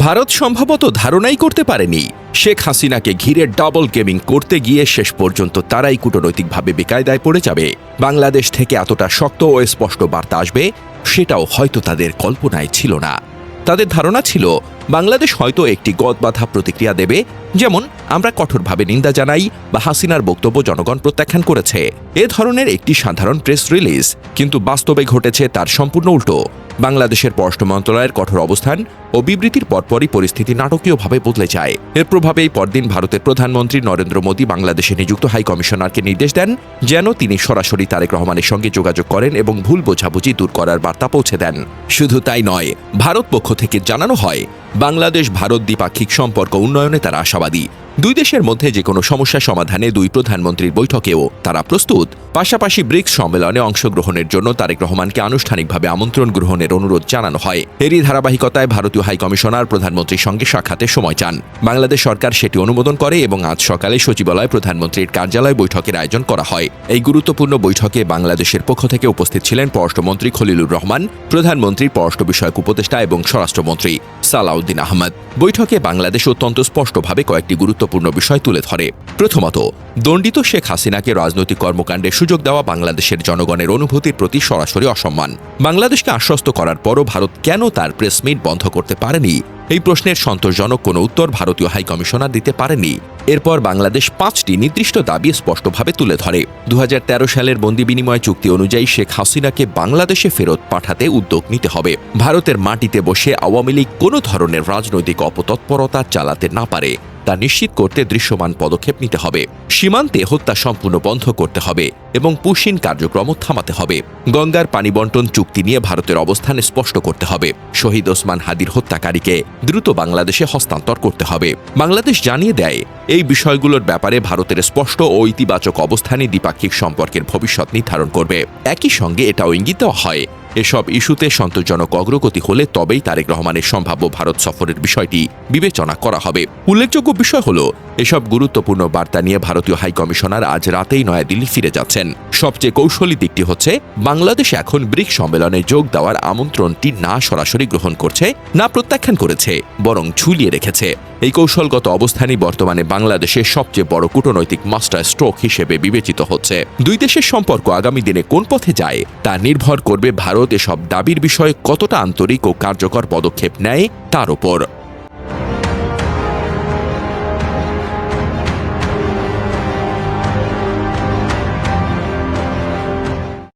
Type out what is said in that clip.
ভারত সম্ভবত ধারণাই করতে পারেনি শেখ হাসিনাকে ঘিরে ডাবল গেমিং করতে গিয়ে শেষ পর্যন্ত তারাই কূটনৈতিকভাবে বেকায়দায় পড়ে যাবে। বাংলাদেশ থেকে এতটা শক্ত ও স্পষ্ট বার্তা আসবে সেটাও হয়তো তাদের কল্পনায় ছিল না। তাদের ধারণা ছিল বাংলাদেশ হয়তো একটি গদবাঁধা প্রতিক্রিয়া দেবে, যেমন আমরা কঠোরভাবে নিন্দা জানাই বা হাসিনার বক্তব্য জনগণ প্রত্যাখ্যান করেছে, এ ধরনের একটি সাধারণ প্রেস রিলিজ। কিন্তু বাস্তবে ঘটেছে তার সম্পূর্ণ উল্টো। বাংলাদেশের পররাষ্ট্র মন্ত্রণালয়ের কঠোর অবস্থান ও বিবৃতির পরপরই পরিস্থিতি নাটকীয়ভাবে বদলে যায়। এর প্রভাবেই পরদিন ভারতের প্রধানমন্ত্রী নরেন্দ্র মোদী বাংলাদেশে নিযুক্ত হাই কমিশনারকে নির্দেশ দেন যেন তিনি সরাসরি তারেক রহমানের সঙ্গে যোগাযোগ করেন এবং ভুল বোঝাবুঝি দূর করার বার্তা পৌঁছে দেন। শুধু তাই নয়, ভারত পক্ষ থেকে জানানো হয় বাংলাদেশ ভারত দ্বিপাক্ষিক সম্পর্ক উন্নয়নে তারা আশাবাদী। দুই দেশের মধ্যে যে কোনো সমস্যা সমাধানে দুই প্রধানমন্ত্রীর বৈঠকেও তারা প্রস্তুত। পাশাপাশি ব্রিক্স সম্মেলনে অংশগ্রহণের জন্য তারেক রহমানকে আনুষ্ঠানিকভাবে আমন্ত্রণ গ্রহণের অনুরোধ জানানো হয়। এরই ধারাবাহিকতায় ভারতীয় হাই কমিশনার প্রধানমন্ত্রীর সঙ্গে সাক্ষাতের সময় চান। বাংলাদেশ সরকার সেটি অনুমোদন করে এবং আজ সকালে সচিবালয়ে প্রধানমন্ত্রীর কার্যালয় বৈঠকের আয়োজন করা হয়। এই গুরুত্বপূর্ণ বৈঠকে বাংলাদেশের পক্ষ থেকে উপস্থিত ছিলেন পররাষ্ট্রমন্ত্রী খলিলুর রহমান, প্রধানমন্ত্রীর পররাষ্ট্র বিষয়ক উপদেষ্টা এবং স্বরাষ্ট্রমন্ত্রী সালাউদ্দিন আহমদ। বৈঠকে বাংলাদেশ অত্যন্ত স্পষ্টভাবে কয়েকটি গুরুত্বপূর্ণ বিষয় তুলে ধরে। প্রথমত, দণ্ডিত শেখ হাসিনাকে রাজনৈতিক কর্মকাণ্ডের সুযোগ দেওয়া বাংলাদেশের জনগণের অনুভূতির প্রতি সরাসরি অসম্মান। বাংলাদেশকে আশ্বস্ত করার পরও ভারত কেন তার প্রেস মিট বন্ধ করতে পারেনি, এই প্রশ্নের সন্তোষজনক কোনো উত্তর ভারতীয় হাই কমিশনার দিতে পারেনি। এরপর বাংলাদেশ 5টি নির্দিষ্ট দাবি স্পষ্টভাবে তুলে ধরে। 2013 সালের বন্দি বিনিময় চুক্তি অনুযায়ী শেখ হাসিনাকে বাংলাদেশে ফেরত পাঠাতে উদ্যোগ নিতে হবে। ভারতের মাটিতে বসে আওয়ামী লীগ কোনো ধরনের রাজনৈতিক অপতৎপরতা চালাতে না পারে তা নিশ্চিত করতে দৃশ্যমান পদক্ষেপ নিতে হবে। সীমান্তে হত্যা সম্পূর্ণ বন্ধ করতে হবে এবং পুশিন কার্যক্রম থামাতে হবে। গঙ্গার পানি বন্টন চুক্তি নিয়ে ভারতের অবস্থান স্পষ্ট করতে হবে। শহীদ ওসমান হাদির হত্যাকারীকে দ্রুত বাংলাদেশে হস্তান্তর করতে হবে। বাংলাদেশ জানিয়ে দেয় এই বিষয়গুলোর ব্যাপারে ভারতের স্পষ্ট ও ইতিবাচক অবস্থানই দ্বিপাক্ষিক সম্পর্কের ভবিষ্যৎ নির্ধারণ করবে। একই সঙ্গে এটাও ইঙ্গিত দেওয়া হয় এসব ইস্যুতে সন্তোষজনক অগ্রগতি হলে তবেই তারেক রহমানের সম্ভাব্য ভারত সফরের বিষয়টি বিবেচনা করা হবে। উল্লেখযোগ্য বিষয় হল, এসব গুরুত্বপূর্ণ বার্তা নিয়ে ভারতীয় হাই কমিশনার আজ রাতেই নয়াদিল্লি ফিরে যাচ্ছেন। সবচেয়ে কৌশলী দিকটি হচ্ছে বাংলাদেশ এখন ব্রিক্স সম্মেলনে যোগ দেওয়ার আমন্ত্রণটি না সরাসরি গ্রহণ করছে, না প্রত্যাখ্যান করেছে, বরং ঝুলিয়ে রেখেছে। এই কৌশলগত অবস্থানই বর্তমানে বাংলাদেশের সবচেয়ে বড় কূটনৈতিক মাস্টার স্ট্রোক হিসেবে বিবেচিত হচ্ছে। দুই দেশের সম্পর্ক আগামী দিনে কোন পথে যায় তা নির্ভর করবে ভারত এসব দাবির বিষয়ে কতটা আন্তরিক ও কার্যকর পদক্ষেপ নেয় তার উপর।